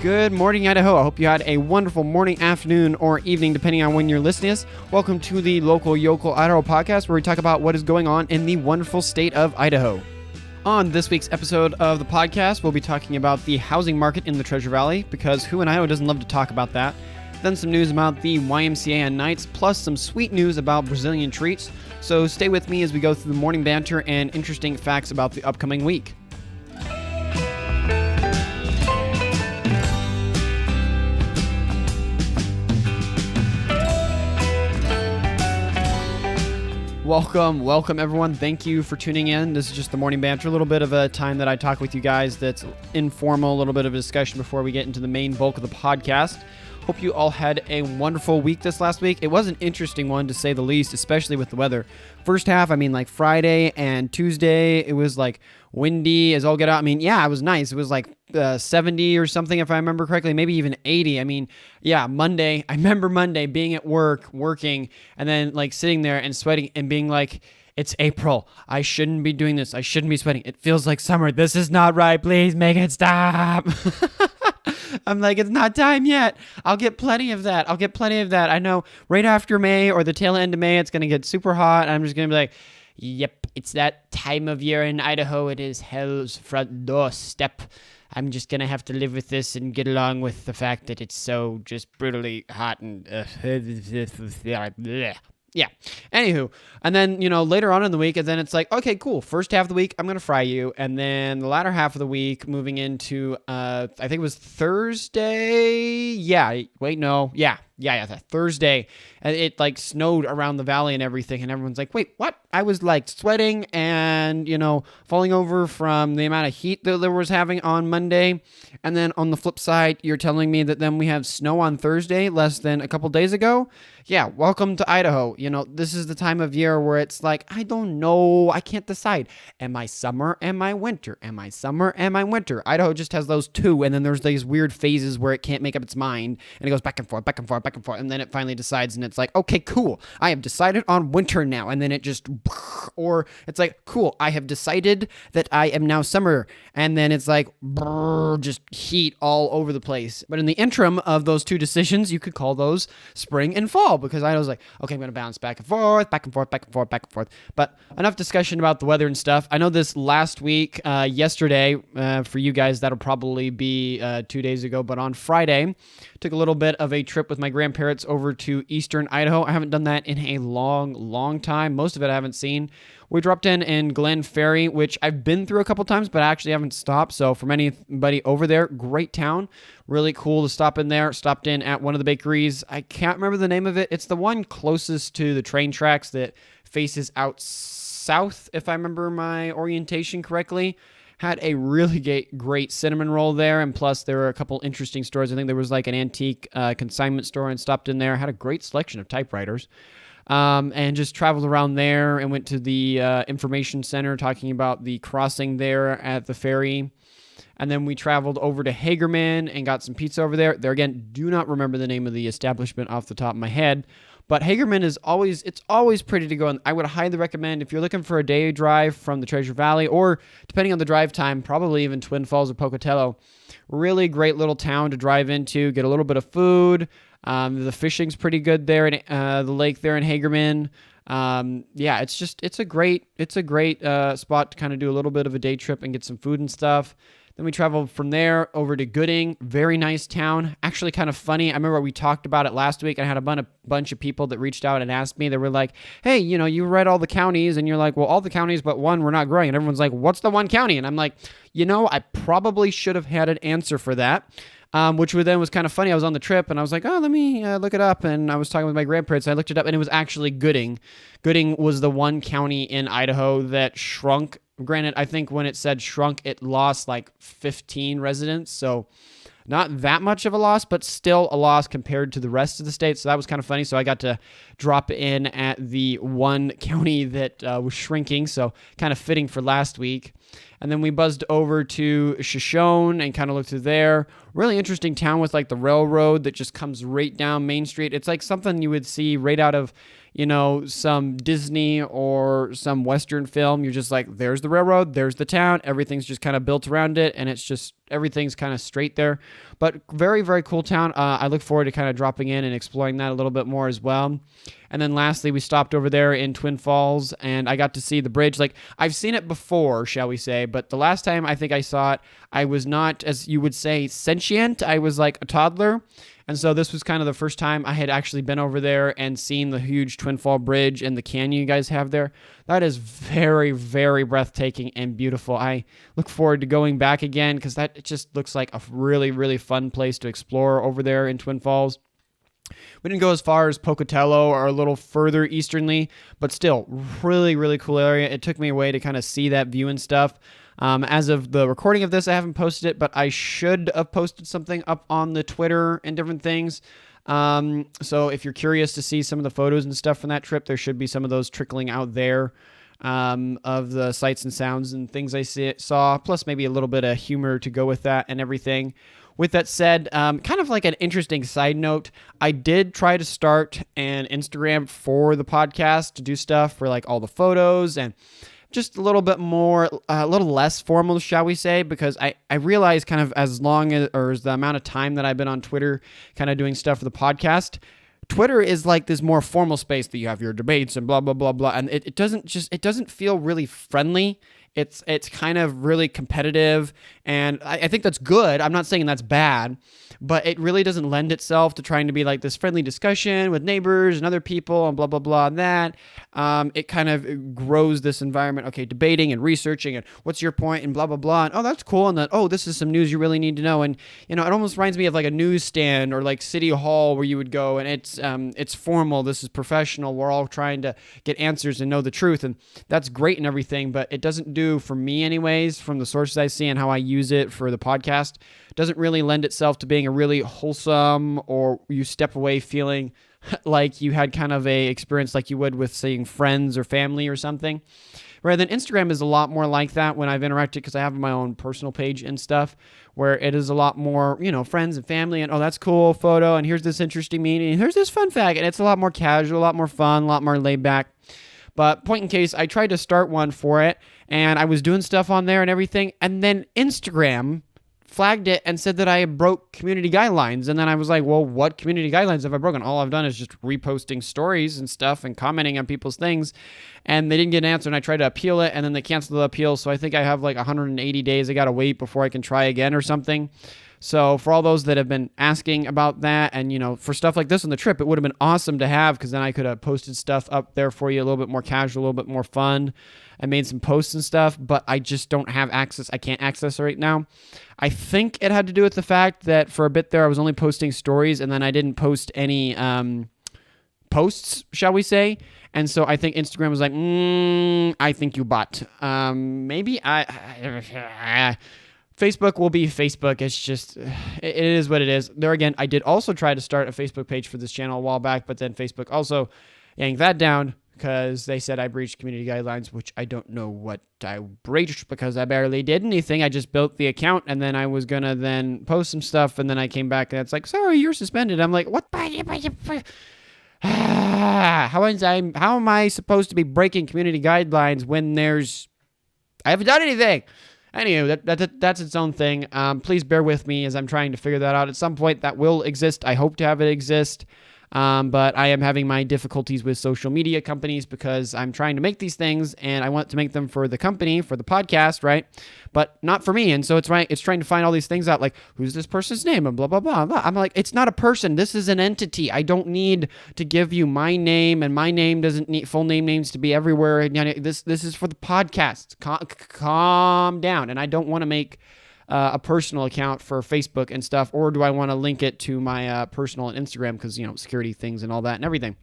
Good morning, Idaho. I hope you had a wonderful morning, afternoon, or evening, depending on when you're listening to this. Welcome to the Local Yokel Idaho podcast, where we talk about what is going on in the wonderful state of Idaho. On this week's episode of the podcast, we'll be talking about the housing market in the Treasure Valley, because who in Idaho doesn't love to talk about that? Then some news about the YMCA on nights, plus some sweet news about Brazilian treats. So stay with me as we go through the morning banter and interesting facts about the upcoming week. Welcome everyone. Thank you for tuning in. This is just the morning banter, a little bit of a time that I talk with you guys that's informal, a little bit of a discussion before we get into the main bulk of the podcast. Hope you all had a wonderful week this last week. It was an interesting one, to say the least, especially with the weather. First half, like Friday and Tuesday, it was like windy as all get out. It was nice. It was like 70 or something, if I remember correctly, maybe even 80. Monday, I remember Monday being at work, working, and then like sitting there and sweating and being like, it's April. I shouldn't be doing this. I shouldn't be sweating. It feels like summer. This is not right. Please make it stop. I'm like, it's not time yet. I'll get plenty of that. I know right after May or the tail end of May, it's going to get super hot. I'm just going to be like, yep, it's that time of year in Idaho. It is hell's front doorstep. I'm just going to have to live with this and get along with the fact that it's so just brutally hot and yeah. Anywho, and then, later on in the week, and then it's like, okay, cool. First half of the week, I'm going to fry you. And then the latter half of the week, moving into, I think it was Thursday. Thursday. And it like snowed around the valley and everything. And everyone's like, wait, what? I was like sweating and, falling over from the amount of heat that there was having on Monday. And then on the flip side, you're telling me that then we have snow on Thursday, less than a couple days ago. Yeah, welcome to Idaho. This is the time of year where it's like, I don't know. I can't decide. Am I summer? Am I winter? Am I summer? Am I winter? Idaho just has those two. And then there's these weird phases where it can't make up its mind. And it goes back and forth, back and forth, back and forth. And then it finally decides and it's like, okay, cool. I have decided on winter now. And then it just, or it's like, cool. I have decided that I am now summer. And then it's like, just heat all over the place. But in the interim of those two decisions, you could call those spring and fall. Because I was like, okay, I'm going to bounce back and forth, back and forth, back and forth, back and forth. But enough discussion about the weather and stuff. I know this last week, yesterday, for you guys, that'll probably be 2 days ago. But on Friday, took a little bit of a trip with my grandparents over to eastern Idaho. I haven't done that in a long time. Most of it I haven't seen. We dropped in Glen Ferry, which I've been through a couple times, but I actually haven't stopped. So from anybody over there, great town. Really cool to stop in there. Stopped in at one of the bakeries. I can't remember the name of it. It's the one closest to the train tracks that faces out south, if I remember my orientation correctly. Had a really great cinnamon roll there, and plus there were a couple interesting stores. I think there was like an antique consignment store, and stopped in there. Had a great selection of typewriters. And just traveled around there and went to the information center talking about the crossing there at the ferry. And then we traveled over to Hagerman and got some pizza over there. There again, do not remember the name of the establishment off the top of my head. But Hagerman is always pretty to go. And I would highly recommend, if you're looking for a day drive from the Treasure Valley, or depending on the drive time, probably even Twin Falls or Pocatello. Really great little town to drive into, get a little bit of food. The fishing's pretty good there in the lake there in Hagerman. It's a great spot to kind of do a little bit of a day trip and get some food and stuff. Then we traveled from there over to Gooding. Very nice town. Actually kind of funny. I remember we talked about it last week. I had a bunch of people that reached out and asked me. They were like, hey, you read all the counties. And you're like, well, all the counties but one we're not growing. And everyone's like, what's the one county? And I'm like, I probably should have had an answer for that. Which then was kind of funny. I was on the trip and I was like, oh, let me look it up. And I was talking with my grandparents. And I looked it up and it was actually Gooding. Gooding was the one county in Idaho that shrunk. Granted, I think when it said shrunk, it lost like 15 residents. So not that much of a loss, but still a loss compared to the rest of the state. So that was kind of funny. So I got to drop in at the one county that was shrinking. So kind of fitting for last week. And then we buzzed over to Shoshone and kind of looked through there. really interesting town with like the railroad that just comes right down Main Street. It's like something you would see right out of, some Disney or some Western film. You're just like, there's the railroad, there's the town, everything's just kind of built around it, and it's just, everything's kind of straight there. But very, very cool town. I look forward to kind of dropping in and exploring that a little bit more as well. And then lastly, we stopped over there in Twin Falls, and I got to see the bridge. Like, I've seen it before, shall we say, but the last time I think I saw it, I was not, as you would say, sentient. I was like a toddler. And so this was kind of the first time I had actually been over there and seen the huge Twin Fall Bridge and the canyon you guys have there. That is very, very breathtaking and beautiful. I look forward to going back again because it just looks like a really, really fun place to explore over there in Twin Falls. We didn't go as far as Pocatello or a little further easternly, but still, really, really cool area. It took me away to kind of see that view and stuff. As of the recording of this, I haven't posted it, but I should have posted something up on the Twitter and different things. So if you're curious to see some of the photos and stuff from that trip, there should be some of those trickling out there of the sights and sounds and things I saw, plus maybe a little bit of humor to go with that and everything. With that said, kind of like an interesting side note, I did try to start an Instagram for the podcast to do stuff for like all the photos and just a little bit more, a little less formal, shall we say, because I realize kind of as long as, or as the amount of time that I've been on Twitter kind of doing stuff for the podcast, Twitter is like this more formal space that you have your debates and blah, blah, blah, blah. And it doesn't feel really friendly. It's kind of really competitive, and I think that's good. I'm not saying that's bad, but it really doesn't lend itself to trying to be like this friendly discussion with neighbors and other people and blah, blah, blah, and that. It kind of grows this environment, okay, debating and researching and what's your point and blah, blah, blah, and oh, that's cool, and then, oh, this is some news you really need to know, and, it almost reminds me of like a newsstand or like City Hall where you would go, and it's formal, this is professional, we're all trying to get answers and know the truth, and that's great and everything, but it doesn't do, for me anyways, from the sources I see and how I use it for the podcast, doesn't really lend itself to being a really wholesome, or you step away feeling like you had kind of a experience like you would with seeing friends or family or something. Rather than Instagram is a lot more like that when I've interacted, because I have my own personal page and stuff, where it is a lot more, friends and family, and oh, that's cool photo, and here's this interesting meeting, and here's this fun fact, and it's a lot more casual, a lot more fun, a lot more laid back. But point in case, I tried to start one for it, and I was doing stuff on there and everything, and then Instagram flagged it and said that I broke community guidelines. And then I was like, well, what community guidelines have I broken? All I've done is just reposting stories and stuff and commenting on people's things. And they didn't get an answer, and I tried to appeal it, and then they canceled the appeal. So I think I have like 180 days I got to wait before I can try again or something. So for all those that have been asking about that, and, for stuff like this on the trip, it would have been awesome to have, because then I could have posted stuff up there for you, a little bit more casual, a little bit more fun. I made some posts and stuff, but I just don't have access. I can't access it right now. I think it had to do with the fact that for a bit there, I was only posting stories, and then I didn't post any posts, shall we say. And so I think Instagram was like, I think you bot. Maybe Facebook will be Facebook. It's just, it is what it is. There again, I did also try to start a Facebook page for this channel a while back, but then Facebook also yanked that down because they said I breached community guidelines, which I don't know what I breached because I barely did anything. I just built the account, and then I was going to then post some stuff, and then I came back and it's like, sorry, you're suspended. I'm like, what? How am I supposed to be breaking community guidelines when I haven't done anything? Anyway, that's its own thing. Please bear with me as I'm trying to figure that out. At some point, that will exist. I hope to have it exist. But I am having my difficulties with social media companies because I'm trying to make these things and I want to make them for the company, for the podcast, right? But not for me. And so it's trying to find all these things out, like, who's this person's name and blah, blah, blah, blah. I'm like, it's not a person. This is an entity. I don't need to give you my name, and my name doesn't need full names to be everywhere. And this is for the podcast. Calm down. And I don't want to make a personal account for Facebook and stuff, or do I want to link it to my personal Instagram because, security things and all that and everything.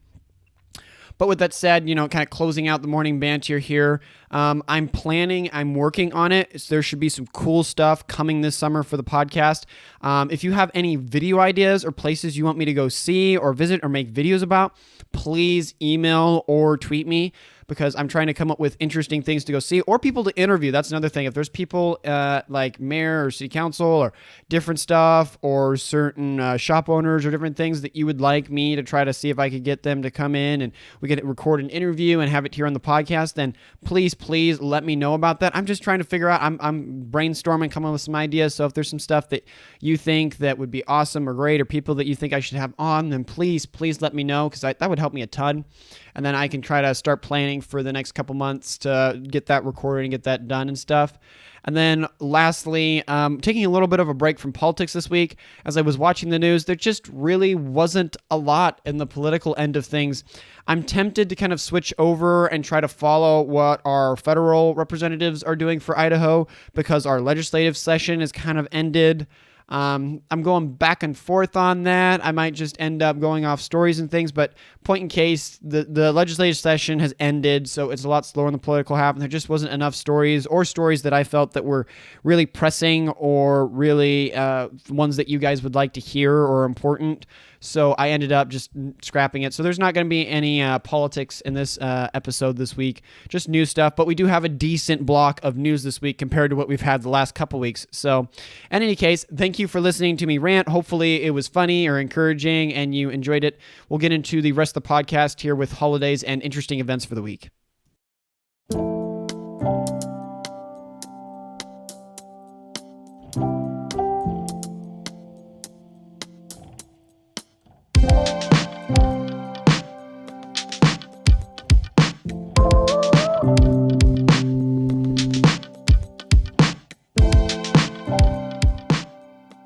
But with that said, kind of closing out the morning banter here, I'm working on it. So there should be some cool stuff coming this summer for the podcast. If you have any video ideas or places you want me to go see or visit or make videos about, please email or tweet me, because I'm trying to come up with interesting things to go see or people to interview. That's another thing. If there's people like mayor or city council or different stuff or certain shop owners or different things that you would like me to try to see if I could get them to come in and we could record an interview and have it here on the podcast, then please let me know about that. I'm just trying to figure out, I'm brainstorming, coming up with some ideas. So if there's some stuff that you think that would be awesome or great, or people that you think I should have on, then please let me know, because that would help me a ton. And then I can try to start planning for the next couple months to get that recorded and get that done and stuff. And then lastly, taking a little bit of a break from politics this week. As I was watching the news, there just really wasn't a lot in the political end of things. I'm tempted to kind of switch over and try to follow what our federal representatives are doing for Idaho, because our legislative session is kind of ended. I'm going back and forth on that. I might just end up going off stories and things, but point in case, the legislative session has ended, so it's a lot slower in the political half, and there just wasn't enough stories that I felt that were really pressing or really ones that you guys would like to hear or important. So I ended up just scrapping it. So there's not going to be any politics in this episode this week, just news stuff. But we do have a decent block of news this week compared to what we've had the last couple weeks. So in any case, thank you for listening to me rant. Hopefully it was funny or encouraging and you enjoyed it. We'll get into the rest of the podcast here with holidays and interesting events for the week.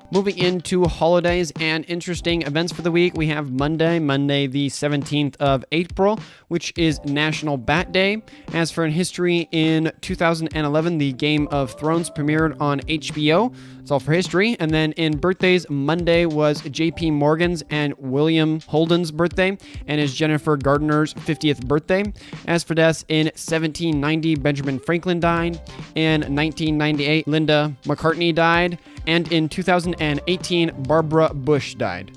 Moving into holidays and interesting events for the week, we have Monday the 17th of April, which is National Bat Day. As for in history, in 2011, the Game of Thrones premiered on HBO. That's all for history. And then in birthdays, Monday was J.P. Morgan's and William Holden's birthday, and is Jennifer Gardner's 50th birthday. As for deaths, in 1790, Benjamin Franklin died. In 1998, Linda McCartney died. And in 2018, Barbara Bush died.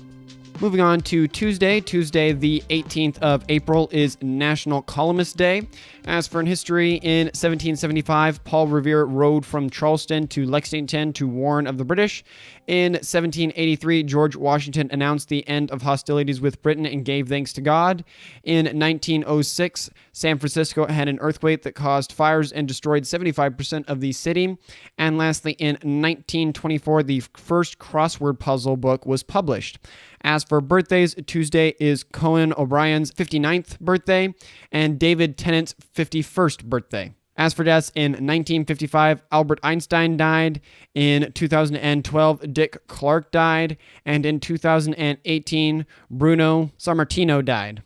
Moving on to Tuesday the 18th of April is National Columnist Day. As for in history, in 1775, Paul Revere rode from Charleston to Lexington to warn of the British. In 1783, George Washington announced the end of hostilities with Britain and gave thanks to God. In 1906, San Francisco had an earthquake that caused fires and destroyed 75% of the city. And lastly, in 1924, the first crossword puzzle book was published. As for birthdays, Tuesday is Conan O'Brien's 59th birthday and David Tennant's 51st birthday. As for deaths, in 1955, Albert Einstein died. In 2012, Dick Clark died. And in 2018, Bruno Sammartino died.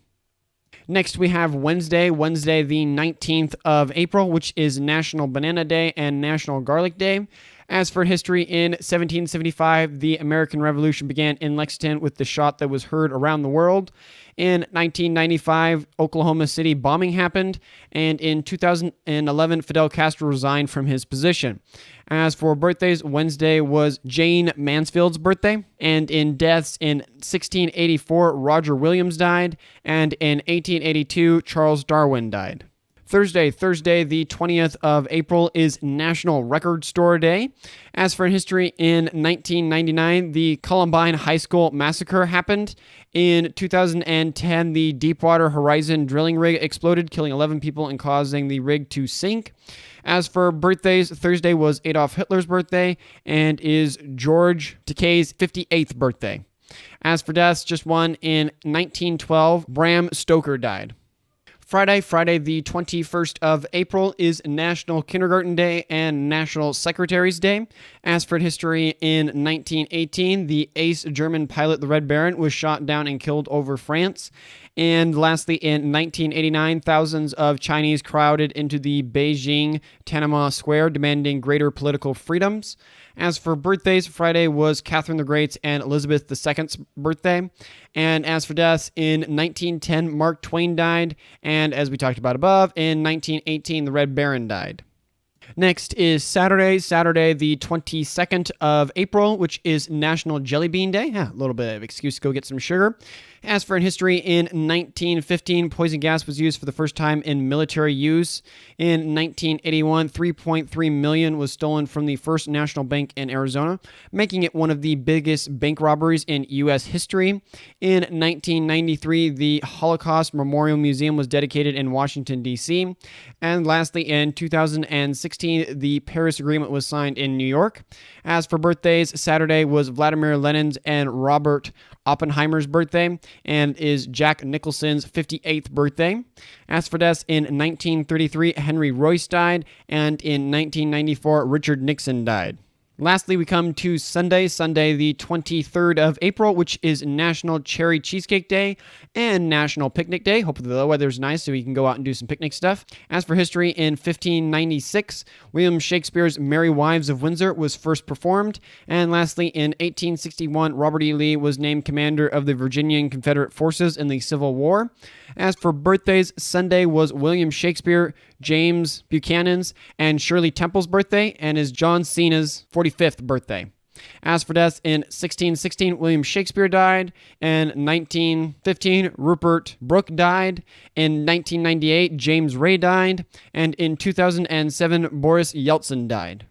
Next, we have Wednesday the 19th of April, which is National Banana Day and National Garlic Day. As for history, in 1775, the American Revolution began in Lexington with the shot that was heard around the world. In 1995, Oklahoma City bombing happened, and in 2011, Fidel Castro resigned from his position. As for birthdays, Wednesday was Jane Mansfield's birthday, and in deaths, in 1684, Roger Williams died, and in 1882, Charles Darwin died. Thursday the 20th of April is National Record Store Day. As for history, in 1999, the Columbine High School massacre happened. In 2010, the Deepwater Horizon drilling rig exploded, killing 11 people and causing the rig to sink. As for birthdays, Thursday was Adolf Hitler's birthday and is George Takei's 58th birthday. As for deaths, just one. In 1912, Bram Stoker died. Friday the 21st of April is National Kindergarten Day and National Secretary's Day. As for history, in 1918, the ace German pilot, the Red Baron, was shot down and killed over France. And lastly, in 1989, thousands of Chinese crowded into the Beijing Tiananmen Square demanding greater political freedoms. As for birthdays, Friday was Catherine the Great's and Elizabeth II's birthday. And as for deaths, in 1910, Mark Twain died. And as we talked about above, in 1918, the Red Baron died. Next is Saturday the 22nd of April, which is National Jelly Bean Day. Yeah, a little bit of excuse to go get some sugar. As for in history, in 1915, poison gas was used for the first time in military use. In 1981, $3.3 million was stolen from the First National Bank in Arizona, making it one of the biggest bank robberies in U.S. history. In 1993, the Holocaust Memorial Museum was dedicated in Washington, D.C. And lastly, in 2016, the Paris Agreement was signed in New York. As for birthdays, Saturday was Vladimir Lenin's and Robert Oppenheimer's birthday, and is Jack Nicholson's 58th birthday. As for deaths, in 1933, Henry Royce died, and in 1994, Richard Nixon died. Lastly, we come to Sunday the 23rd of April, which is National Cherry Cheesecake Day and National Picnic Day. Hopefully the weather's nice so we can go out and do some picnic stuff. As for history, in 1596, William Shakespeare's Merry Wives of Windsor was first performed. And lastly, in 1861, Robert E. Lee was named commander of the Virginian Confederate Forces in the Civil War. As for birthdays, Sunday was William Shakespeare, James Buchanan's, and Shirley Temple's birthday, and is John Cena's 45th birthday. As for deaths, in 1616, William Shakespeare died. In 1915, Rupert Brooke died. In 1998, James Ray died. And in 2007, Boris Yeltsin died.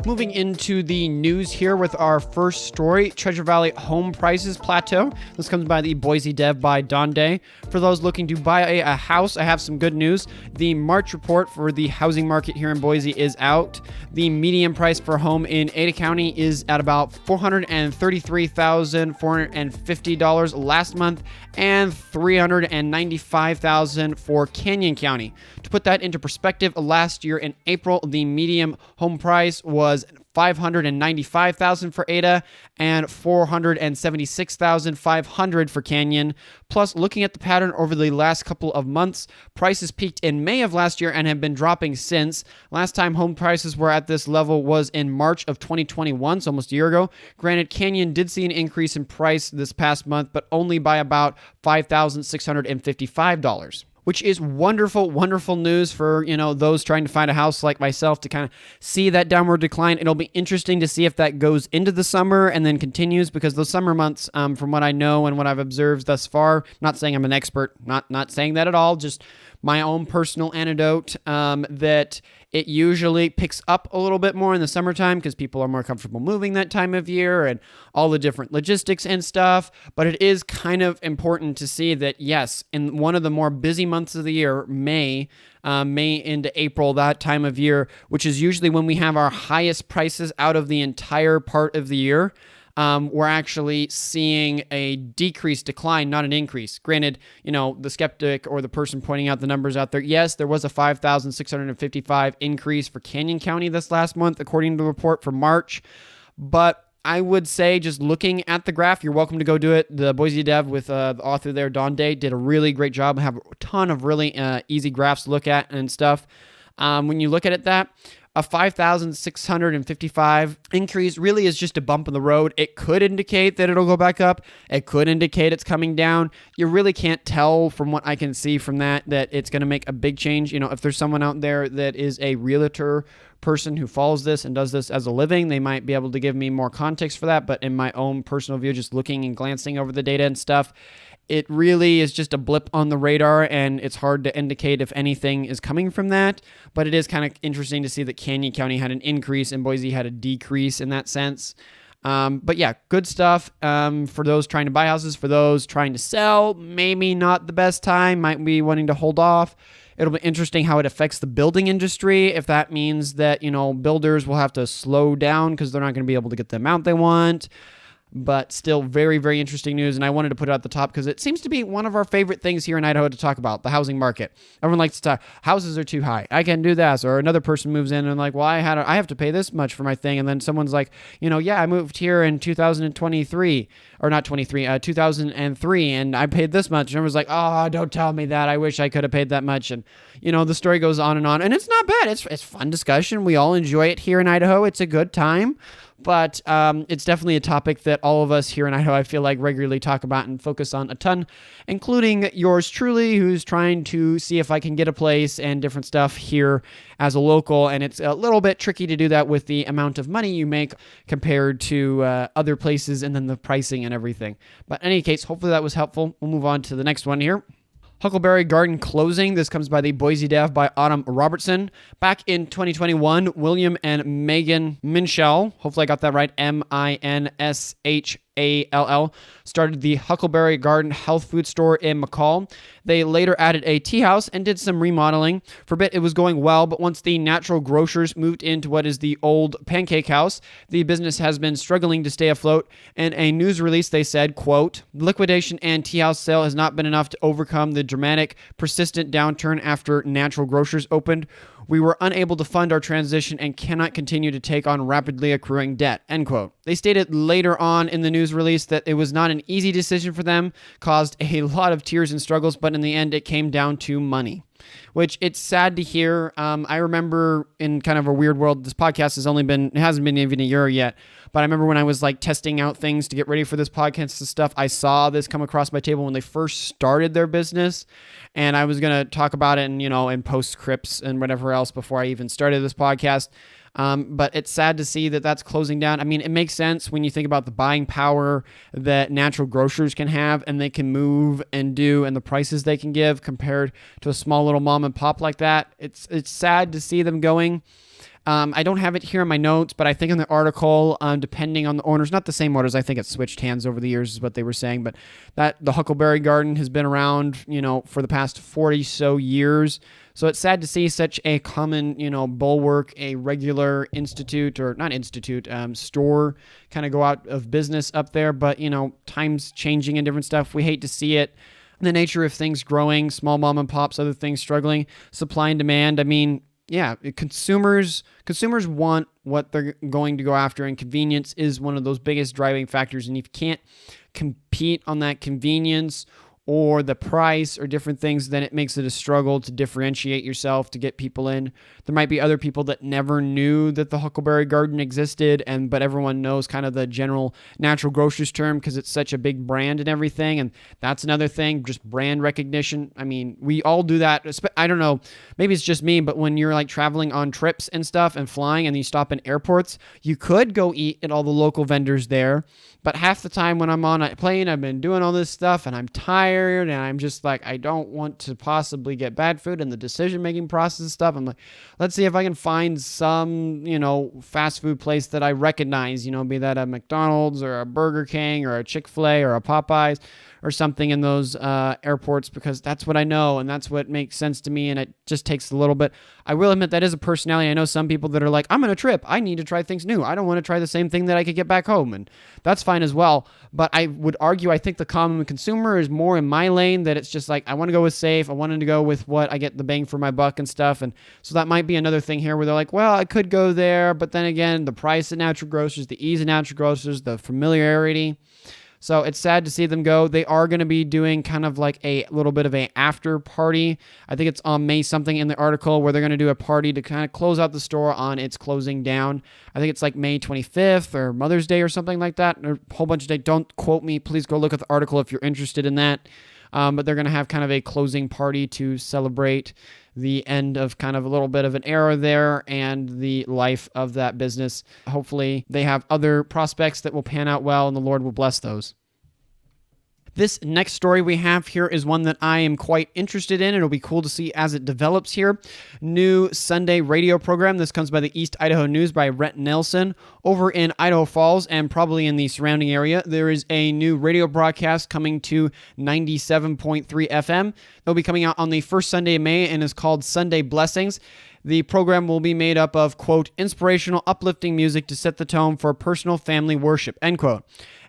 Moving into the news here with our first story, Treasure Valley home prices plateau. This comes by the Boise Dev by Don Day. For those looking to buy a house, I have some good news. The March report for the housing market here in Boise is out. The median price for a home in Ada County is at about $433,450 last month and $395,000 for Canyon County. To put that into perspective, last year in April, the median home price was $595,000 for Ada and $476,500 for Canyon. Plus, looking at the pattern over the last couple of months, prices peaked in May of last year and have been dropping since. Last time home prices were at this level was in March of 2021, so almost a year ago. Granted, Canyon did see an increase in price this past month, but only by about $5,655. Which is wonderful, wonderful news for, those trying to find a house like myself to kind of see that downward decline. It'll be interesting to see if that goes into the summer and then continues, because those summer months, from what I know and what I've observed thus far, not saying I'm an expert, not saying that at all, just my own personal anecdote, that it usually picks up a little bit more in the summertime because people are more comfortable moving that time of year and all the different logistics and stuff. But it is kind of important to see that, yes, in one of the more busy months of the year, May into April, that time of year, which is usually when we have our highest prices out of the entire part of the year, we're actually seeing a decline, not an increase. Granted, the skeptic or the person pointing out the numbers out there, yes, there was a 5,655 increase for Canyon County this last month, according to the report for March. But I would say, just looking at the graph, you're welcome to go do it. The Boise Dev with the author there, Don Day, did a really great job. Have a ton of really easy graphs to look at and stuff. When you look at it, a 5,655 increase really is just a bump in the road. It could indicate that it'll go back up. It could indicate it's coming down. You really can't tell from what I can see from that it's going to make a big change. If there's someone out there that is a realtor person who follows this and does this as a living, they might be able to give me more context for that. But in my own personal view, just looking and glancing over the data and stuff, it really is just a blip on the radar, and it's hard to indicate if anything is coming from that. But it is kind of interesting to see that Canyon County had an increase and Boise had a decrease in that sense. But yeah, good stuff for those trying to buy houses. For those trying to sell, maybe not the best time, might be wanting to hold off. It'll be interesting how it affects the building industry, if that means that, builders will have to slow down because they're not going to be able to get the amount they want. but still very, very interesting news. And I wanted to put it at the top because it seems to be one of our favorite things here in Idaho to talk about, the housing market. Everyone likes to talk, houses are too high, I can't do this. Or another person moves in and like, well, I have to pay this much for my thing. And then someone's like, yeah, I moved here in 2023, or not 23, 2003, and I paid this much. And everyone's like, oh, don't tell me that. I wish I could have paid that much. And, the story goes on. And it's not bad. It's fun discussion. We all enjoy it here in Idaho. It's a good time. But it's definitely a topic that all of us here in Idaho, I feel like, regularly talk about and focus on a ton, including yours truly, who's trying to see if I can get a place and different stuff here as a local. And it's a little bit tricky to do that with the amount of money you make compared to other places and then the pricing and everything. But in any case, hopefully that was helpful. We'll move on to the next one here. Huckleberry Garden closing. This comes by the Boise Dev by Autumn Robertson. Back in 2021, William and Megan Minshall, hopefully I got that right, Minshall, started the Huckleberry Garden health food store in McCall. They later added a tea house and did some remodeling. For a bit, it was going well, but once the natural grocers moved into what is the old pancake house, the business has been struggling to stay afloat. In a news release, they said, quote, liquidation and tea house sale has not been enough to overcome the dramatic, persistent downturn after natural grocers opened. We were unable to fund our transition and cannot continue to take on rapidly accruing debt, end quote. They stated later on in the news release that it was not an easy decision for them, caused a lot of tears and struggles, but in the end, it came down to money, which it's sad to hear. I remember in kind of a weird world, this podcast hasn't been even a year yet, but I remember when I was like testing out things to get ready for this podcast and stuff, I saw this come across my table when they first started their business, and I was going to talk about it and post scripts and whatever else before I even started this podcast. But it's sad to see that that's closing down. I mean, it makes sense when you think about the buying power that natural grocers can have and they can move and do and the prices they can give compared to a small little mom and pop like that. It's sad to see them going. I don't have it here in my notes, but I think in the article, depending on the owners, not the same owners, I think it switched hands over the years is what they were saying, but that the Huckleberry Garden has been around, for the past 40 so years. So it's sad to see such a common, bulwark, a regular store kind of go out of business up there. But, times changing and different stuff. We hate to see it. The nature of things growing, small mom and pops, other things struggling, supply and demand. I mean, yeah, consumers want what they're going to go after, and convenience is one of those biggest driving factors. And if you can't compete on that convenience or the price or different things, then it makes it a struggle to differentiate yourself, to get people in. There might be other people that never knew that the Huckleberry Garden existed, but everyone knows kind of the general natural grocers term because it's such a big brand and everything, and that's another thing, just brand recognition. I mean, we all do that. I don't know, maybe it's just me, but when you're like traveling on trips and stuff and flying and you stop in airports, you could go eat at all the local vendors there, but half the time when I'm on a plane, I've been doing all this stuff and I'm tired and I'm just like, I don't want to possibly get bad food in the decision-making process and stuff. I'm like, let's see if I can find some, fast food place that I recognize, be that a McDonald's or a Burger King or a Chick-fil-A or a Popeyes or something in those airports, because that's what I know and that's what makes sense to me, and it just takes a little bit. I will admit that is a personality. I know some people that are like, I'm on a trip, I need to try things new. I don't want to try the same thing that I could get back home, and that's fine as well. But I would argue, I think the common consumer is more in my lane, that it's just like, I want to go with safe. I wanted to go with what I get the bang for my buck and stuff. And so that might be another thing here where they're like, well, I could go there, but then again, the price of natural grocers, the ease of natural grocers, the familiarity. So it's sad to see them go. They are going to be doing kind of like a little bit of a after party. I think it's on May something in the article where they're going to do a party to kind of close out the store on its closing down. I think it's like May 25th or Mother's Day or something like that. Or a whole bunch of days. Don't quote me. Please go look at the article if you're interested in that. But they're going to have kind of a closing party to celebrate the end of kind of a little bit of an era there and the life of that business. Hopefully they have other prospects that will pan out well, and the Lord will bless those. This next story we have here is one that I am quite interested in. It'll be cool to see as it develops here. New Sunday radio program. This comes by the East Idaho News by Rhett Nelson. Over in Idaho Falls and probably in the surrounding area, there is a new radio broadcast coming to 97.3 FM. They'll be coming out on the first Sunday of May and is called Sunday Blessings. The program will be made up of, quote, inspirational, uplifting music to set the tone for personal family worship, end quote.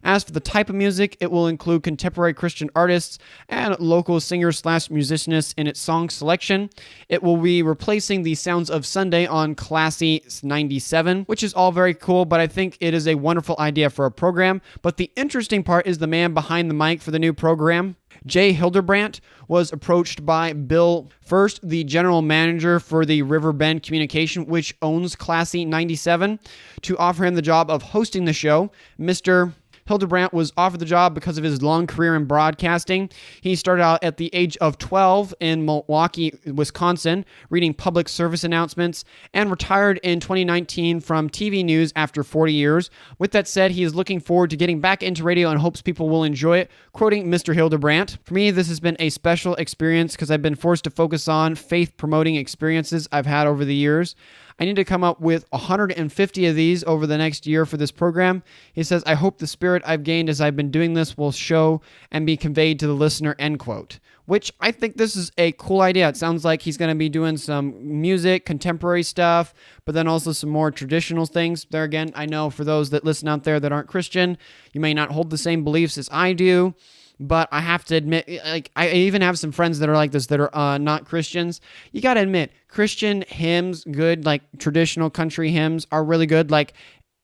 As for the type of music, it will include contemporary Christian artists and local singers/musicians in its song selection. It will be replacing the sounds of Sunday on Classy 97, which is all very cool, but I think it is a wonderful idea for a program. But the interesting part is the man behind the mic for the new program. Jay Hildebrandt was approached by Bill First, the general manager for the Riverbend Communication, which owns Classy 97, to offer him the job of hosting the show. Mr. Hildebrandt was offered the job because of his long career in broadcasting. He started out at the age of 12 in Milwaukee, Wisconsin, reading public service announcements, and retired in 2019 from TV news after 40 years. With that said, he is looking forward to getting back into radio and hopes people will enjoy it. Quoting Mr. Hildebrandt, "For me, this has been a special experience because I've been forced to focus on faith-promoting experiences I've had over the years. I need to come up with 150 of these over the next year for this program." He says, "I hope the spirit I've gained as I've been doing this will show and be conveyed to the listener," end quote. Which I think this is a cool idea. It sounds like he's going to be doing some music, contemporary stuff, but then also some more traditional things. There again, I know for those that listen out there that aren't Christian, you may not hold the same beliefs as I do. But I have to admit, like, I even have some friends that are like this that are not Christians. You got to admit, Christian hymns, good, like traditional country hymns are really good. Like,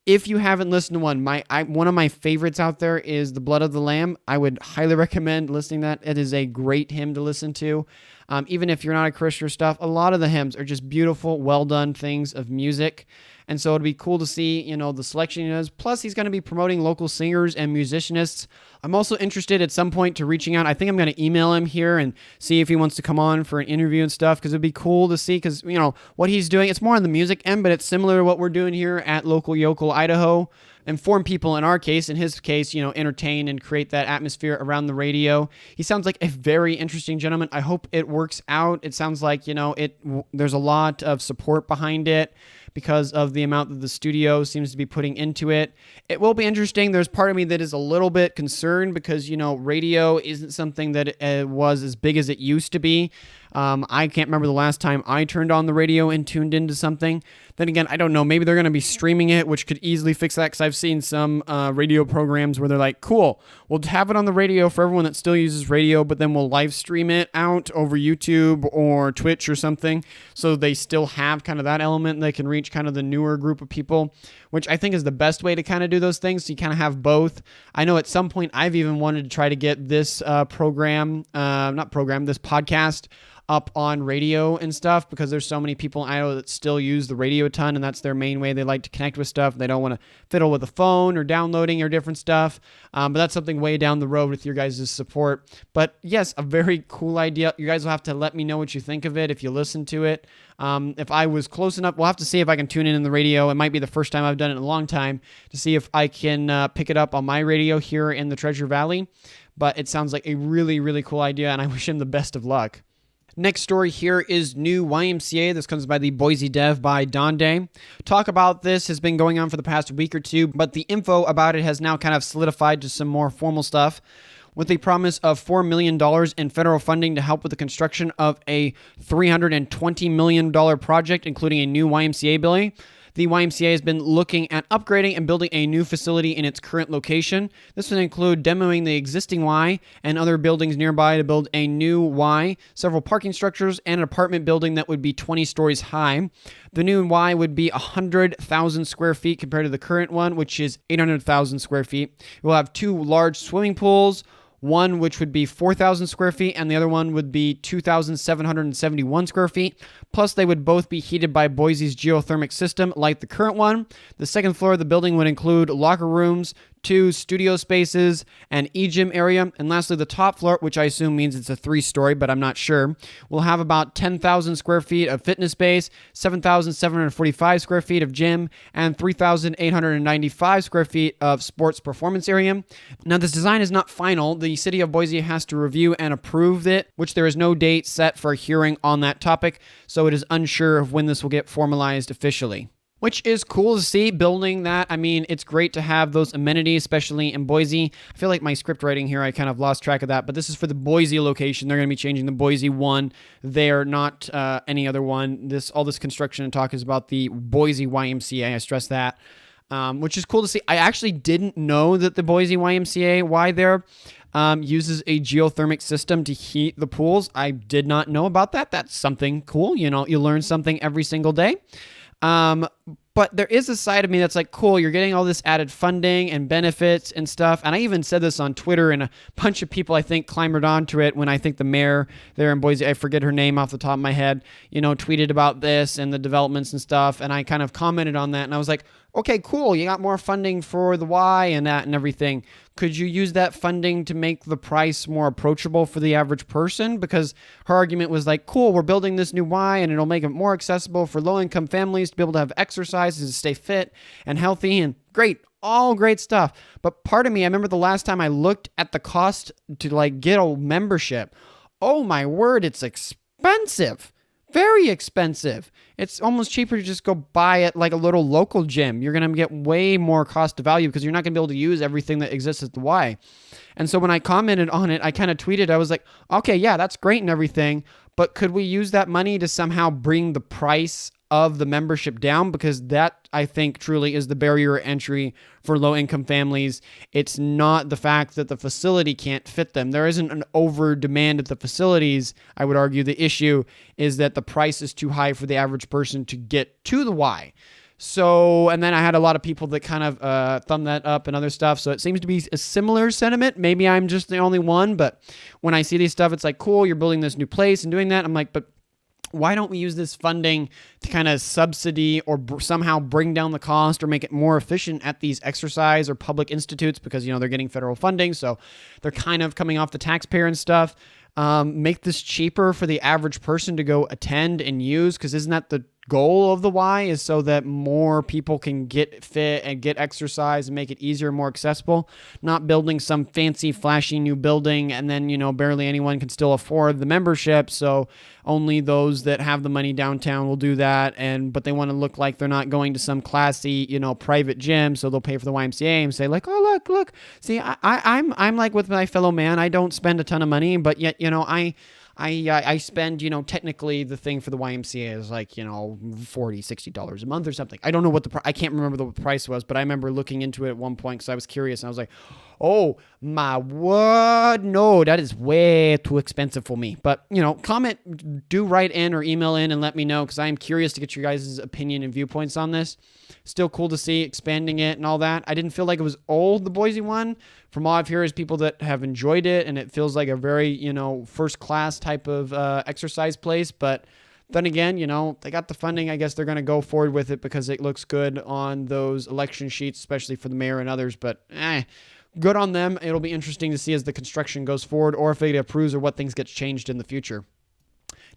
if you haven't listened to one, one of my favorites out there is The Blood of the Lamb. I would highly recommend listening to that. It is a great hymn to listen to. Even if you're not a Christian or stuff, a lot of the hymns are just beautiful, well done things of music. And so it'd be cool to see, the selection he does. Plus, he's going to be promoting local singers and musicianists. I'm also interested at some point to reaching out. I think I'm going to email him here and see if he wants to come on for an interview and stuff, because it'd be cool to see, because, what he's doing, it's more on the music end, but it's similar to what we're doing here at Local Yokel Idaho. Inform people in our case, in his case, entertain and create that atmosphere around the radio. He sounds like a very interesting gentleman. I hope it works out. It sounds like, there's a lot of support behind it because of the amount that the studio seems to be putting into it. It will be interesting. There's part of me that is a little bit concerned because, radio isn't something that it was as big as it used to be. I can't remember the last time I turned on the radio and tuned into something. Then again, I don't know. Maybe they're going to be streaming it, which could easily fix that, because I've seen some radio programs where they're like, cool, we'll have it on the radio for everyone that still uses radio, but then we'll live stream it out over YouTube or Twitch or something, so they still have kind of that element. They can reach kind of the newer group of people, which I think is the best way to kind of do those things. So you kind of have both. I know at some point I've even wanted to try to get this this podcast up on radio and stuff, because there's so many people I know that still use the radio a ton, and that's their main way they like to connect with stuff. They don't want to fiddle with a phone or downloading or different stuff, but that's something way down the road with your guys' support. But yes, a very cool idea. You guys will have to let me know what you think of it if you listen to it. If I was close enough, we'll have to see if I can tune in the radio. It might be the first time I've done it in a long time, to see if I can pick it up on my radio here in the Treasure Valley. But it sounds like a really, really cool idea, and I wish him the best of luck. Next story here is new YMCA. This comes by the Boise Dev by Donde. Talk about this has been going on for the past week or two, but the info about it has now kind of solidified to some more formal stuff, with a promise of $4 million in federal funding to help with the construction of a $320 million project, including a new YMCA building. The YMCA has been looking at upgrading and building a new facility in its current location. This would include demoing the existing Y and other buildings nearby to build a new Y, several parking structures, and an apartment building that would be 20 stories high. The new Y would be 100,000 square feet compared to the current one, which is 800,000 square feet. It will have two large swimming pools, one which would be 4,000 square feet, and the other one would be 2,771 square feet. Plus, they would both be heated by Boise's geothermal system, like the current one. The second floor of the building would include locker rooms, 2 studio spaces, an e-gym area, and lastly, the top floor, which I assume means it's a 3-story, but I'm not sure, will have about 10,000 square feet of fitness space, 7,745 square feet of gym, and 3,895 square feet of sports performance area. Now, this design is not final. The city of Boise has to review and approve it, which there is no date set for a hearing on that topic, so it is unsure of when this will get formalized officially. Which is cool to see, building that. I mean, it's great to have those amenities, especially in Boise. I feel like my script writing here, I kind of lost track of that, but this is for the Boise location. They're going to be changing the Boise one there, not any other one. All this construction and talk is about the Boise YMCA. I stress that. which is cool to see. I actually didn't know that the Boise YMCA Y there uses a geothermic system to heat the pools. I did not know about that. That's something cool. You learn something every single day. But there is a side of me that's like, cool, you're getting all this added funding and benefits and stuff. And I even said this on Twitter, and a bunch of people, I think, clambered onto it when I think the mayor there in Boise, I forget her name off the top of my head, tweeted about this and the developments and stuff. And I kind of commented on that, and I was like, okay, cool, you got more funding for the Y and that and everything. Could you use that funding to make the price more approachable for the average person? Because her argument was like, cool, we're building this new Y and it'll make it more accessible for low-income families to be able to have exercise and to stay fit and healthy, and great, all great stuff. But part of me, I remember the last time I looked at the cost to get a membership. Oh my word, it's expensive. Very expensive. It's almost cheaper to just go buy it like a little local gym. You're going to get way more cost to value because you're not going to be able to use everything that exists at the Y. And so when I commented on it, I kind of tweeted, I was like, okay, yeah, that's great and everything, but could we use that money to somehow bring the price of the membership down? Because that, I think, truly is the barrier entry for low-income families. It's not the fact that the facility can't fit them. There isn't an over demand at the facilities. I would argue the issue is that the price is too high for the average person to get to the Y. So, and then I had a lot of people that kind of thumb that up and other stuff. So it seems to be a similar sentiment. Maybe I'm just the only one, but when I see these stuff, it's like, cool, you're building this new place and doing that. I'm like, but why don't we use this funding to kind of subsidy or somehow bring down the cost or make it more efficient at these exercise or public institutes? Because, they're getting federal funding, so they're kind of coming off the taxpayer and stuff. Make this cheaper for the average person to go attend and use, because isn't that the goal of the Y, is so that more people can get fit and get exercise and make it easier and more accessible, not building some fancy flashy new building and then barely anyone can still afford the membership, so only those that have the money downtown will do that, but they want to look like they're not going to some classy private gym, so they'll pay for the YMCA and say like, oh look, see, I'm like with my fellow man, I don't spend a ton of money, but yet I spend, technically the thing for the YMCA is like, $40-$60 a month or something. I don't know what I can't remember what the price was, but I remember looking into it at one point because I was curious and I was like, oh my word, no, that is way too expensive for me. But, comment, do write in or email in and let me know because I am curious to get your guys' opinion and viewpoints on this. Still cool to see expanding it and all that. I didn't feel like it was old, the Boise one. From all I've heard is people that have enjoyed it, and it feels like a very, first class type of exercise place. But then again, they got the funding. I guess they're going to go forward with it because it looks good on those election sheets, especially for the mayor and others. But good on them. It'll be interesting to see as the construction goes forward or if it approves or what things get changed in the future.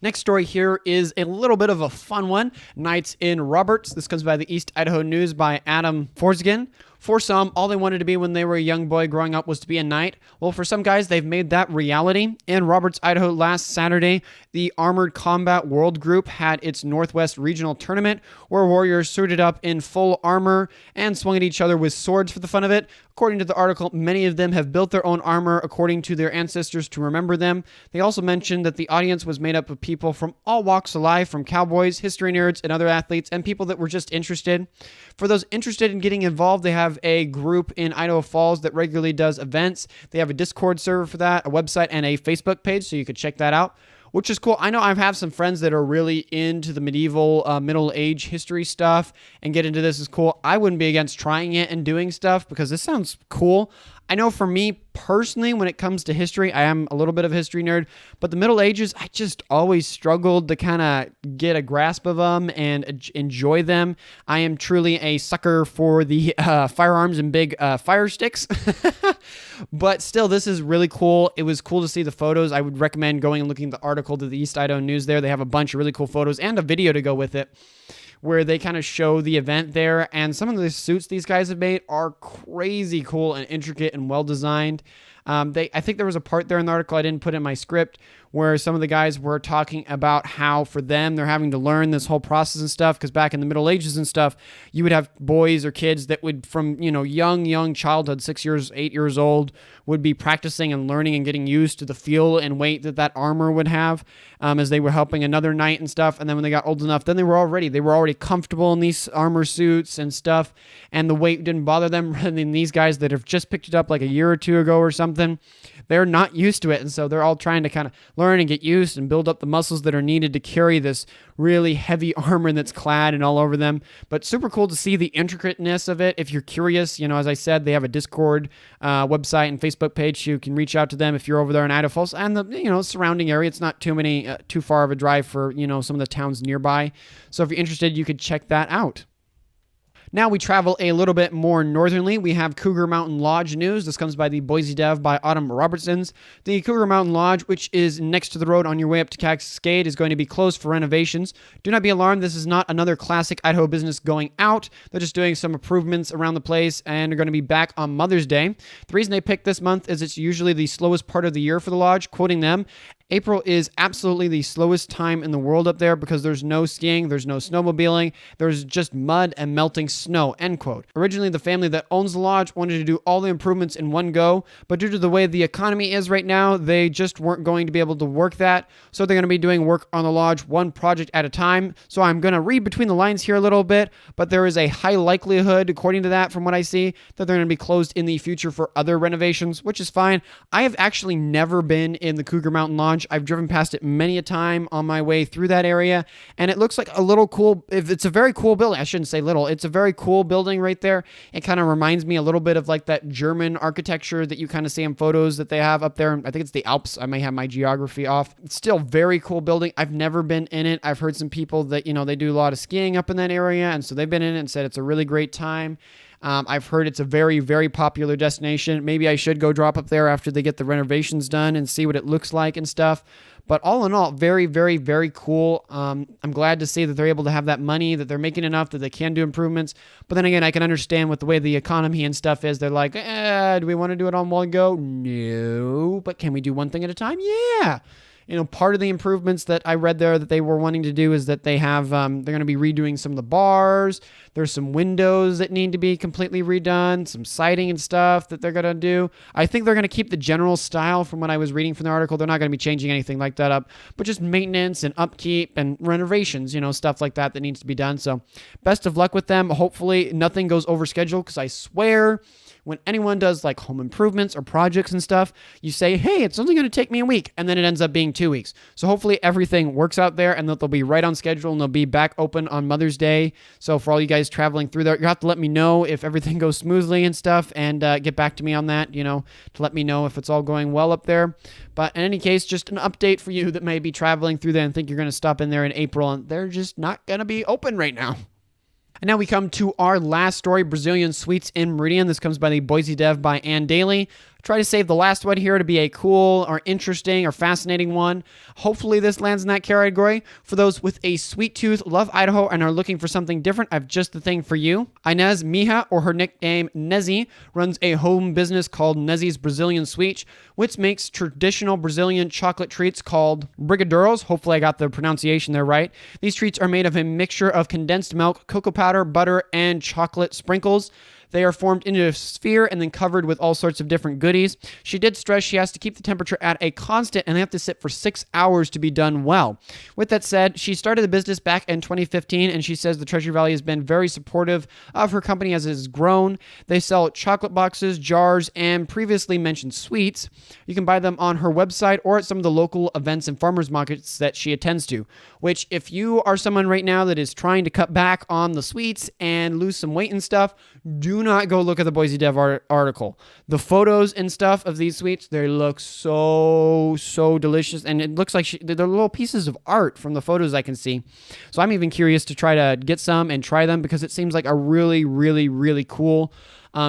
Next story here is a little bit of a fun one. Nights in Roberts. This comes by the East Idaho News by Adam Forsgren. For some, all they wanted to be when they were a young boy growing up was to be a knight. Well, for some guys, they've made that reality. In Roberts, Idaho, last Saturday, the Armored Combat World Group had its Northwest Regional Tournament, where warriors suited up in full armor and swung at each other with swords for the fun of it. According to the article, many of them have built their own armor according to their ancestors to remember them. They also mentioned that the audience was made up of people from all walks of life, from cowboys, history nerds, and other athletes, and people that were just interested. For those interested in getting involved, they have a group in Idaho Falls that regularly does events. They have a Discord server for that, a website, and a Facebook page, so you could check that out, which is cool. I know I have some friends that are really into the medieval, middle age history stuff, and get into this is cool. I wouldn't be against trying it and doing stuff because this sounds cool. I know for me personally, when it comes to history, I am a little bit of a history nerd, but the Middle Ages, I just always struggled to kind of get a grasp of them and enjoy them. I am truly a sucker for the firearms and big fire sticks, but still, this is really cool. It was cool to see the photos. I would recommend going and looking at the article to the East Idaho News there. They have a bunch of really cool photos and a video to go with it, where they kind of show the event there, and some of the suits these guys have made are crazy cool and intricate and well designed. I think there was a part there in the article I didn't put in my script where some of the guys were talking about how for them they're having to learn this whole process and stuff, because back in the Middle Ages and stuff, you would have boys or kids that would from young childhood, 6 years, 8 years old, would be practicing and learning and getting used to the feel and weight that armor would have as they were helping another knight and stuff. And then when they got old enough, then they were already comfortable in these armor suits and stuff, and the weight didn't bother them. And then these guys that have just picked it up like a year or two ago or something, they're not used to it, and so they're all trying to kind of learn and get used and build up the muscles that are needed to carry this really heavy armor that's clad and all over them. But super cool to see the intricateness of it. If you're curious, as I said, they have a Discord website and Facebook page. You can reach out to them if you're over there in Idaho Falls and the surrounding area. It's not too far of a drive for some of the towns nearby. So if you're interested, you could check that out. Now we travel a little bit more northernly. We have Cougar Mountain Lodge news. This comes by the Boise Dev by Autumn Robertsons. The Cougar Mountain Lodge, which is next to the road on your way up to Cascade, is going to be closed for renovations. Do not be alarmed. This is not another classic Idaho business going out. They're just doing some improvements around the place and are going to be back on Mother's Day. The reason they picked this month is it's usually the slowest part of the year for the lodge. Quoting them, April is absolutely the slowest time in the world up there because there's no skiing, there's no snowmobiling, there's just mud and melting snow, end quote. Originally, the family that owns the lodge wanted to do all the improvements in one go, but due to the way the economy is right now, they just weren't going to be able to work that, so they're going to be doing work on the lodge one project at a time. So I'm going to read between the lines here a little bit, but there is a high likelihood, according to that, from what I see, that they're going to be closed in the future for other renovations, which is fine. I have actually never been in the Cougar Mountain Lodge. I've driven past it many a time on my way through that area, and it looks like a little cool. It's a very cool building. I shouldn't say little. It's a very cool building right there. It kind of reminds me a little bit of like that German architecture that you kind of see in photos that they have up there. I think it's the Alps. I may have my geography off. It's still a very cool building. I've never been in it. I've heard some people that, they do a lot of skiing up in that area, and so they've been in it and said it's a really great time. I've heard it's a very, very popular destination. Maybe I should go drop up there after they get the renovations done and see what it looks like and stuff. But all in all, very, very, very cool. I'm glad to see that they're able to have that money, that they're making enough that they can do improvements. But then again, I can understand with the way the economy and stuff is. They're like, do we want to do it on one go? No. But can we do one thing at a time? Yeah. Part of the improvements that I read there that they were wanting to do is that they have, they're going to be redoing some of the bars. There's some windows that need to be completely redone, some siding and stuff that they're going to do. I think they're going to keep the general style from what I was reading from the article. They're not going to be changing anything like that up, but just maintenance and upkeep and renovations, stuff like that needs to be done. So best of luck with them. Hopefully nothing goes over schedule, because I swear when anyone does like home improvements or projects and stuff, you say, hey, it's only going to take me a week, and then it ends up being 2 weeks. So hopefully everything works out there and that they'll be right on schedule and they'll be back open on Mother's Day. So for all you guys traveling through there, you have to let me know if everything goes smoothly and stuff, and get back to me on that, to let me know if it's all going well up there. But in any case, just an update for you that may be traveling through there and think you're going to stop in there in April, and they're just not going to be open right now. And now we come to our last story, Brazilian Sweets in Meridian. This comes by the Boise Dev by Ann Daly. Try to save the last one here to be a cool or interesting or fascinating one. Hopefully this lands in that category. For those with a sweet tooth, love Idaho, and are looking for something different, I've just the thing for you. Inez Mija, or her nickname Nezzy, runs a home business called Nezzy's Brazilian Sweets, which makes traditional Brazilian chocolate treats called brigadeiros. Hopefully I got the pronunciation there right. These treats are made of a mixture of condensed milk, cocoa powder, butter, and chocolate sprinkles. They are formed into a sphere and then covered with all sorts of different goodies. She did stress she has to keep the temperature at a constant, and they have to sit for 6 hours to be done well. With that said, she started the business back in 2015, and she says the Treasure Valley has been very supportive of her company as it has grown. They sell chocolate boxes, jars, and previously mentioned sweets. You can buy them on her website or at some of the local events and farmers markets that she attends to, which if you are someone right now that is trying to cut back on the sweets and lose some weight and stuff, do not go look at the Boise Dev article. The photos and stuff of these sweets, they look so delicious, and it looks like they're little pieces of art from the photos I can see. So I'm even curious to try to get some and try them, because it seems like a really, really, really cool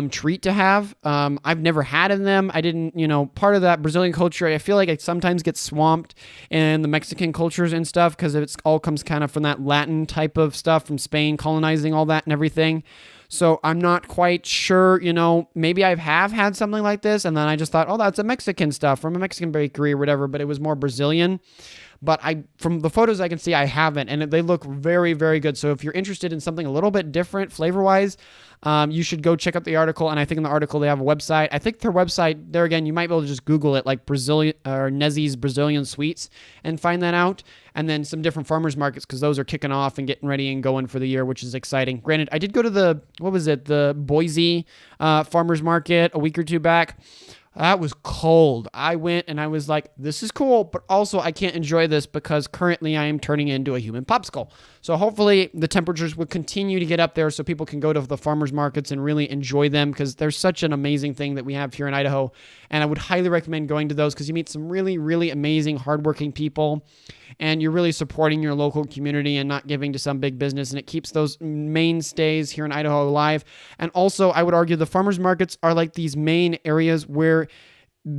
treat to have. I've never had in them. I didn't, part of that Brazilian culture, I feel like it sometimes gets swamped in the Mexican cultures and stuff because it all comes kind of from that Latin type of stuff from Spain colonizing all that and everything. So I'm not quite sure, maybe I have had something like this and then I just thought, oh, that's a Mexican stuff from a Mexican bakery or whatever, but it was more Brazilian. But from the photos I can see, I haven't, and they look very, very good. So if you're interested in something a little bit different flavor-wise, you should go check out the article. And I think in the article they have a website. I think their website, there again, you might be able to just Google it, like Brazilian or Nezzy's Brazilian Sweets, and find that out. And then some different farmers markets because those are kicking off and getting ready and going for the year, which is exciting. Granted, I did go to the Boise farmers market a week or two back. That was cold. I went and I was like, this is cool, but also I can't enjoy this because currently I am turning into a human popsicle. So hopefully the temperatures will continue to get up there so people can go to the farmers markets and really enjoy them because there's such an amazing thing that we have here in Idaho. And I would highly recommend going to those because you meet some really, really amazing, hardworking people and you're really supporting your local community and not giving to some big business. And it keeps those mainstays here in Idaho alive. And also, I would argue the farmers markets are like these main areas where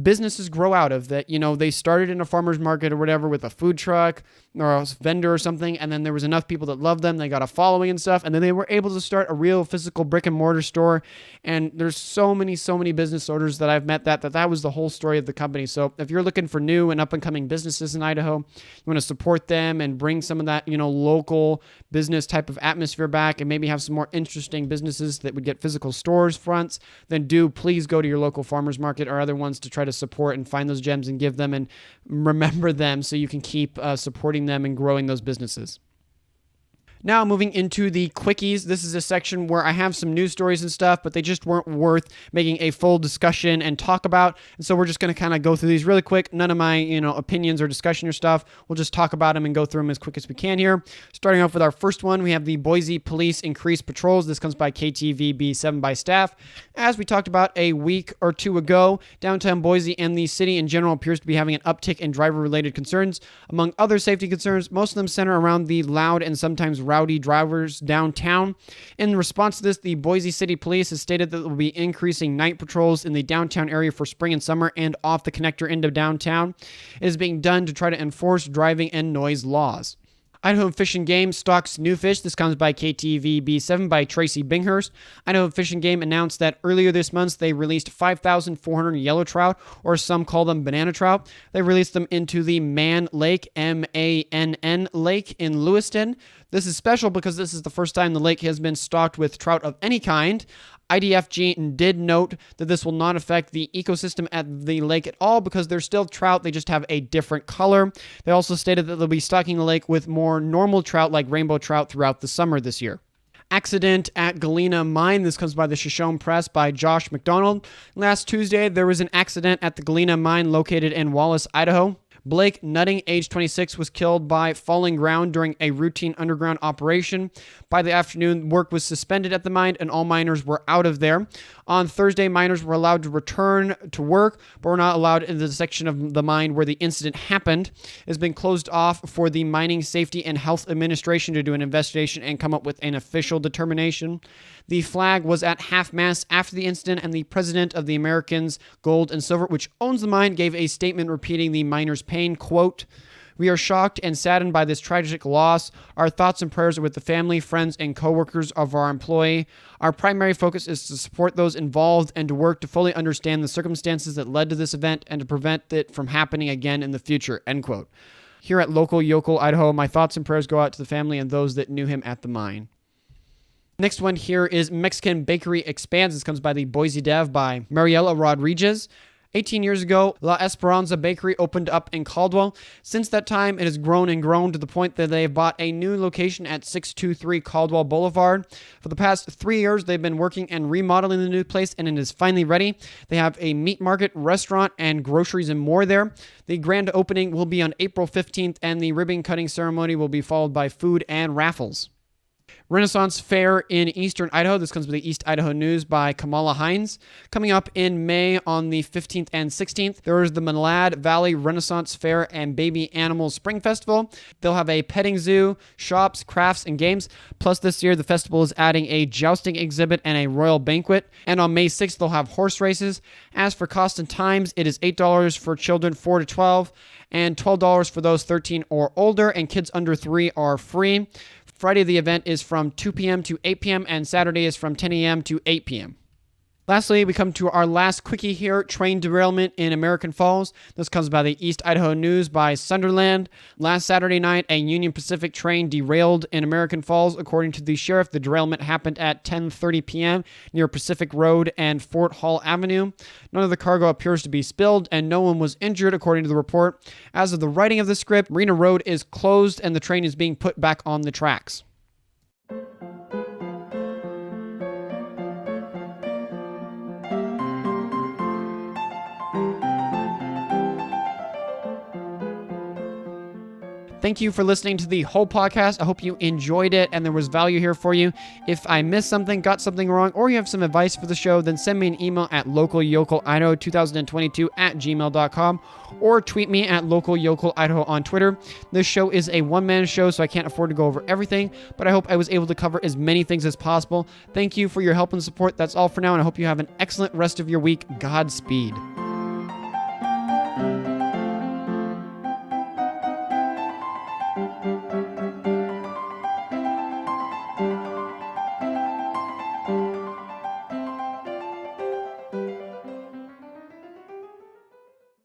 businesses grow out of that. They started in a farmer's market or whatever with a food truck or a vendor or something, and then there was enough people that loved them, they got a following and stuff, and then they were able to start a real physical brick and mortar store. And there's so many business owners that I've met that was the whole story of the company. So if you're looking for new and up and coming businesses in Idaho, you want to support them and bring some of that local business type of atmosphere back and maybe have some more interesting businesses that would get physical stores fronts, then please go to your local farmers market or other ones to try to support and find those gems and give them and remember them so you can keep supporting them and growing those businesses. Now moving into the Quickies. This is a section where I have some news stories and stuff, but they just weren't worth making a full discussion and talk about. And so we're just going to kind of go through these really quick. None of my, opinions or discussion or stuff. We'll just talk about them and go through them as quick as we can here. Starting off with our first one, we have the Boise police increased patrols. This comes by KTVB7 by staff. As we talked about a week or two ago, downtown Boise and the city in general appears to be having an uptick in driver-related concerns. Among other safety concerns, most of them center around the loud and sometimes rowdy drivers downtown. In response to this, the Boise City Police has stated that they will be increasing night patrols in the downtown area for spring and summer and off the connector into downtown. It is being done to try to enforce driving and noise laws. Idaho Fish and Game stocks new fish. This comes by KTVB7 by Tracy Binghurst. Idaho Fish and Game announced that earlier this month they released 5,400 yellow trout, or some call them banana trout. They released them into the Mann Lake, MANN Lake in Lewiston. This is special because this is the first time the lake has been stocked with trout of any kind. IDFG did note that this will not affect the ecosystem at the lake at all because they're still trout, they just have a different color. They also stated that they'll be stocking the lake with more normal trout like rainbow trout throughout the summer this year. Accident at Galena Mine. This comes by the Shoshone Press by Josh McDonald. Last Tuesday, there was an accident at the Galena Mine located in Wallace, Idaho. Blake Nutting, age 26, was killed by falling ground during a routine underground operation. By the afternoon, work was suspended at the mine and all miners were out of there. On Thursday, miners were allowed to return to work, but were not allowed into the section of the mine where the incident happened. It has been closed off for the Mining Safety and Health Administration to do an investigation and come up with an official determination. The flag was at half-mast after the incident, and the president of the Americans Gold and Silver, which owns the mine, gave a statement repeating the miners' pain, quote, "We are shocked and saddened by this tragic loss. Our thoughts and prayers are with the family, friends, and coworkers of our employee. Our primary focus is to support those involved and to work to fully understand the circumstances that led to this event and to prevent it from happening again in the future," end quote. Here at Local Yokel, Idaho, my thoughts and prayers go out to the family and those that knew him at the mine. Next one here is Mexican Bakery Expands. This comes by the Boise Dev by Mariela Rodriguez. 18 years ago, La Esperanza Bakery opened up in Caldwell. Since that time, it has grown and grown to the point that they have bought a new location at 623 Caldwell Boulevard. For the past 3 years, they've been working and remodeling the new place, and it is finally ready. They have a meat market, restaurant, and groceries and more there. The grand opening will be on April 15th, and the ribbon cutting ceremony will be followed by food and raffles. Renaissance Fair in Eastern Idaho. This comes with the East Idaho News by Kamala Hines. Coming up in May on the 15th and 16th, there is the Malad Valley Renaissance Fair and Baby Animals Spring Festival. They'll have a petting zoo, shops, crafts, and games. Plus, this year, the festival is adding a jousting exhibit and a royal banquet. And on May 6th, they'll have horse races. As for cost and times, it is $8 for children 4 to 12 and $12 for those 13 or older, and kids under 3 are free. Friday, the event is from 2 p.m. to 8 p.m., and Saturday is from 10 a.m. to 8 p.m. Lastly, we come to our last quickie here, train derailment in American Falls. This comes by the East Idaho News by Sunderland. Last Saturday night, a Union Pacific train derailed in American Falls. According to the sheriff, the derailment happened at 10:30 p.m. near Pacific Road and Fort Hall Avenue. None of the cargo appears to be spilled, and no one was injured, according to the report. As of the writing of the script, Marina Road is closed, and the train is being put back on the tracks. Thank you for listening to the whole podcast. I hope you enjoyed it and there was value here for you. If I missed something, got something wrong, or you have some advice for the show, then send me an email at localyocalidaho2022@gmail.com or tweet me at localyocalidaho on Twitter. This show is a one-man show, so I can't afford to go over everything, but I hope I was able to cover as many things as possible. Thank you for your help and support. That's all for now, and I hope you have an excellent rest of your week. Godspeed.